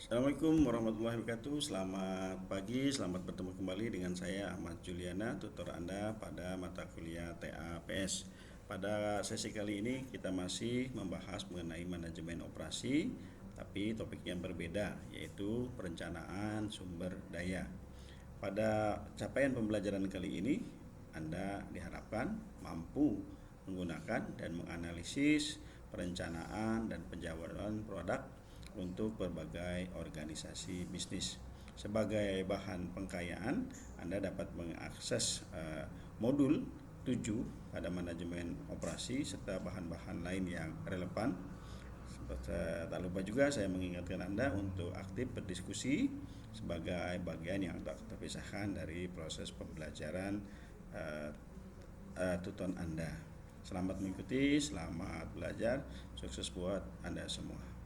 Assalamualaikum warahmatullahi wabarakatuh. Selamat pagi, selamat bertemu kembali dengan saya Ahmad Juliana, tutor Anda pada mata kuliah TAPS. Pada sesi kali ini kita masih membahas mengenai manajemen operasi, tapi topik yang berbeda, yaitu perencanaan sumber daya. Pada capaian pembelajaran kali ini, Anda diharapkan mampu menggunakan dan menganalisis perencanaan dan penjabaran produk untuk berbagai organisasi bisnis. Sebagai bahan pengkayaan, Anda dapat mengakses modul 7 pada manajemen operasi serta bahan-bahan lain yang relevan. Tak lupa juga saya mengingatkan Anda untuk aktif berdiskusi sebagai bagian yang tak terpisahkan dari proses pembelajaran tutor Anda. Selamat mengikuti, selamat belajar, sukses buat Anda semua.